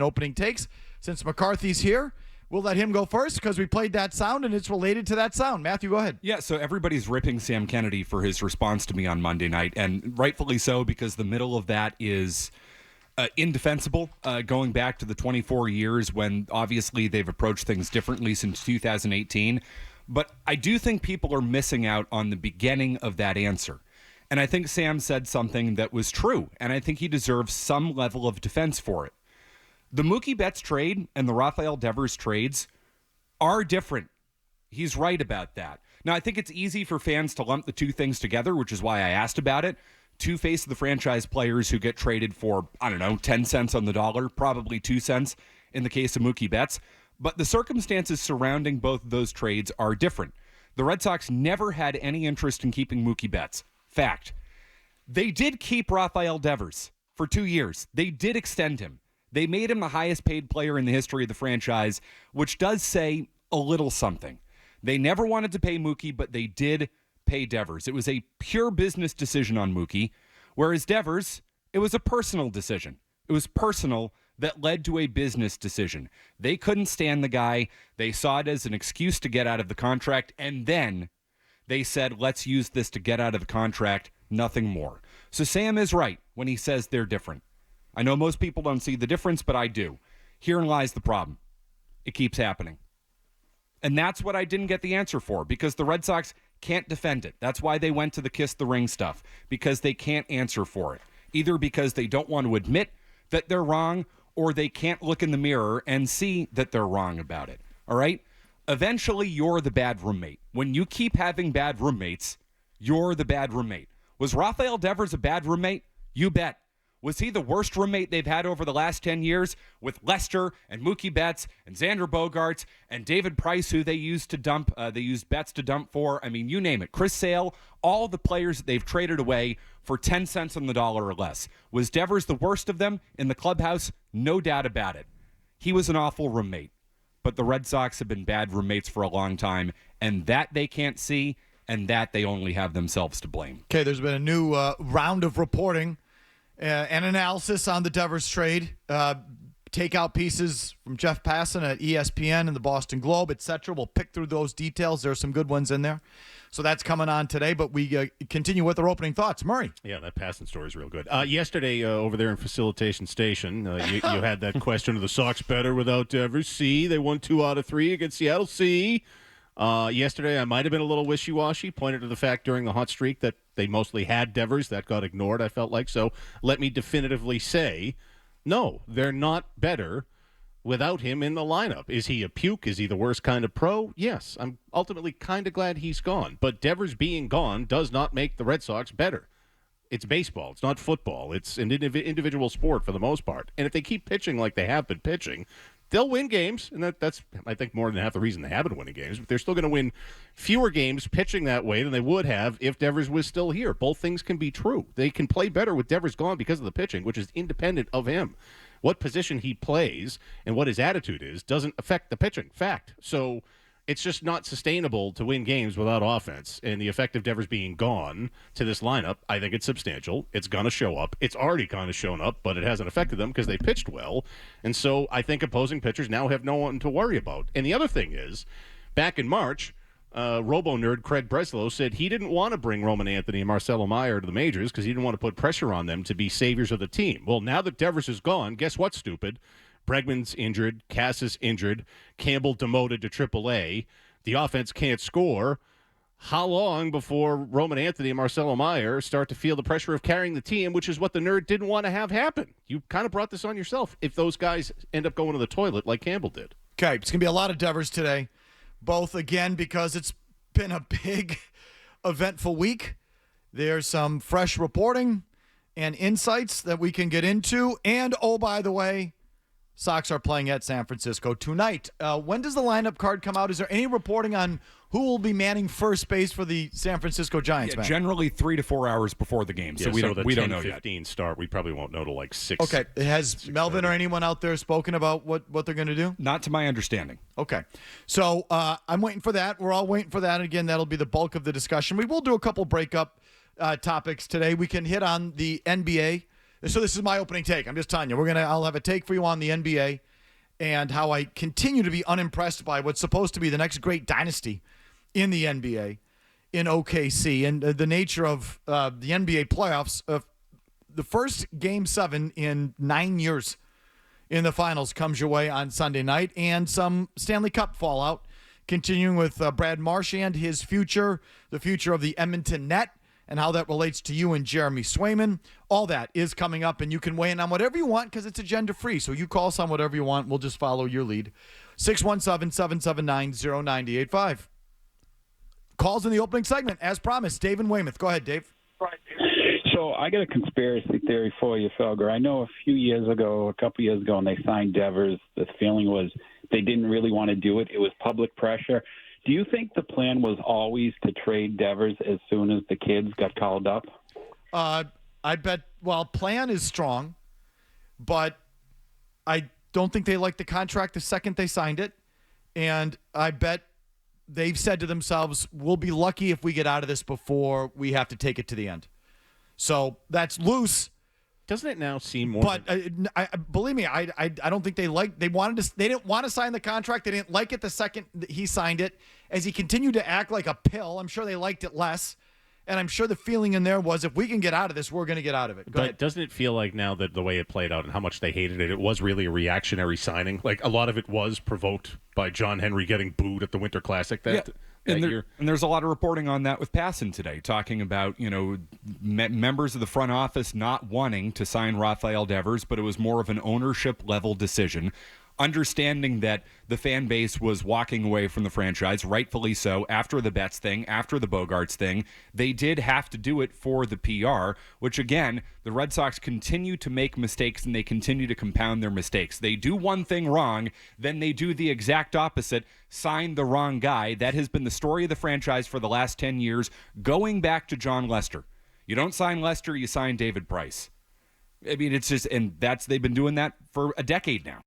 opening takes. Since McCarthy's here, we'll let him go first because we played that sound and it's related to that sound. Matthew, go ahead. Yeah, so everybody's ripping Sam Kennedy for his response to me on Monday night, and rightfully so, because the middle of that is indefensible, going back to the 24 years when obviously they've approached things differently since 2018. But I do think people are missing out on the beginning of that answer. And I think Sam said something that was true, and I think he deserves some level of defense for it. The Mookie Betts trade and the Rafael Devers trades are different. He's right about that. Now, I think it's easy for fans to lump the two things together, which is why I asked about it. Two face of the franchise players who get traded for, 10 cents on the dollar, probably 2 cents in the case of Mookie Betts. But the circumstances surrounding both of those trades are different. The Red Sox never had any interest in keeping Mookie Betts. Fact. They did keep Rafael Devers for 2 years. They did extend him. They made him the highest paid player in the history of the franchise, which does say a little something. They never wanted to pay Mookie, but they did pay Devers. It was a pure business decision on Mookie, whereas Devers, it was a personal decision. It was personal that led to a business decision. They couldn't stand the guy. They saw it as an excuse to get out of the contract, and then they said, let's use this to get out of the contract, nothing more. So Sam is right when he says they're different. I know most people don't see the difference, but I do. Herein lies the problem. It keeps happening. And that's what I didn't get the answer for, because the Red Sox can't defend it. That's why they went to the kiss the ring stuff, because they can't answer for it. Either because they don't want to admit that they're wrong, or they can't look in the mirror and see that they're wrong about it. All right? Eventually, you're the bad roommate. When you keep having bad roommates, you're the bad roommate. Was Rafael Devers a bad roommate? You bet. Was he the worst roommate they've had over the last 10 years with Lester and Mookie Betts and Xander Bogaerts and David Price, who they used Betts to dump for? I mean, you name it. Chris Sale, all the players that they've traded away for 10 cents on the dollar or less. Was Devers the worst of them in the clubhouse? No doubt about it. He was an awful roommate. But the Red Sox have been bad roommates for a long time, and that they can't see, and that they only have themselves to blame. Okay, there's been a new round of reporting and analysis on the Devers trade. Takeout pieces from Jeff Passan at ESPN and the Boston Globe, etc. We'll pick through those details. There are some good ones in there. So that's coming on today, but we continue with our opening thoughts. Murray. Yeah, that Passan story is real good. Yesterday, over there in Facilitation Station, you had that question of the Sox better without Devers. C, they won 2 out of 3 against Seattle. C. Yesterday, I might have been a little wishy-washy, pointed to the fact during the hot streak that they mostly had Devers. That got ignored, I felt like. So let me definitively say, no, they're not better without him in the lineup. Is he a puke? Is he the worst kind of pro? Yes, I'm ultimately kind of glad he's gone. But Devers being gone does not make the Red Sox better. It's baseball. It's not football. It's an individual sport for the most part. And if they keep pitching like they have been pitching, they'll win games, and that's, I think, more than half the reason they have been winning games. But they're still going to win fewer games pitching that way than they would have if Devers was still here. Both things can be true. They can play better with Devers gone because of the pitching, which is independent of him. What position he plays and what his attitude is doesn't affect the pitching. Fact. So it's just not sustainable to win games without offense. And the effect of Devers being gone to this lineup, I think it's substantial. It's going to show up. It's already kind of shown up, but it hasn't affected them because they pitched well. And so I think opposing pitchers now have no one to worry about. And the other thing is, back in March, robo-nerd Craig Breslow said he didn't want to bring Roman Anthony and Marcelo Meyer to the majors because he didn't want to put pressure on them to be saviors of the team. Well, now that Devers is gone, guess what, stupid? Bregman's injured, Cass is injured, Campbell demoted to AAA. The offense can't score. How long before Roman Anthony and Marcelo Meyer start to feel the pressure of carrying the team, which is what the nerd didn't want to have happen? You kind of brought this on yourself if those guys end up going to the toilet like Campbell did. Okay, it's going to be a lot of Devers today, both, again, because it's been a big, eventful week. There's some fresh reporting and insights that we can get into. And, oh, by the way, Sox are playing at San Francisco tonight. When does the lineup card come out? Is there any reporting on who will be manning first base for the San Francisco Giants? Yeah, generally 3 to 4 hours before the game, so we don't know yet. 15 start, we probably won't know till like 6. Okay, has Melvin or anyone out there spoken about what they're going to do? Not to my understanding. Okay, so I'm waiting for that. We're all waiting for that. Again, that'll be the bulk of the discussion. We will do a couple breakup topics today. We can hit on the NBA So this is my opening take. I'm just telling you, I'll have a take for you on the NBA and how I continue to be unimpressed by what's supposed to be the next great dynasty in the NBA in OKC, and the nature of the NBA playoffs. The first Game 7 in 9 years in the finals comes your way on Sunday night, and some Stanley Cup fallout, continuing with Brad Marchand, his future, the future of the Edmonton Net, and how that relates to you and Jeremy Swayman. All that is coming up, and you can weigh in on whatever you want because it's agenda-free. So you call us on whatever you want. We'll just follow your lead. 617-779-0985. Calls in the opening segment, as promised. Dave in Weymouth. Go ahead, Dave. So I got a conspiracy theory for you, Felger. I know a couple years ago, when they signed Devers, the feeling was they didn't really want to do it. It was public pressure. Do you think the plan was always to trade Devers as soon as the kids got called up? I bet, plan is strong, but I don't think they liked the contract the second they signed it. And I bet they've said to themselves, we'll be lucky if we get out of this before we have to take it to the end. So that's loose. Doesn't it now seem more? But believe me, I don't think they didn't want to sign the contract. They didn't like it the second that he signed it. As he continued to act like a pill, I'm sure they liked it less. And I'm sure the feeling in there was, if we can get out of this, we're going to get out of it. Go ahead. Doesn't it feel like now that the way it played out and how much they hated it, it was really a reactionary signing? Like, a lot of it was provoked by John Henry getting booed at the Winter Classic that year. And there's a lot of reporting on that with Passan today, talking about, members of the front office not wanting to sign Rafael Devers, but it was more of an ownership level decision. Understanding that the fan base was walking away from the franchise, rightfully so, after the Betts thing, after the Bogarts thing. They did have to do it for the PR, which, again, the Red Sox continue to make mistakes, and they continue to compound their mistakes. They do one thing wrong, then they do the exact opposite, sign the wrong guy. That has been the story of the franchise for the last 10 years, going back to John Lester. You don't sign Lester, you sign David Price. I mean, it's just, and they've been doing that for a decade now.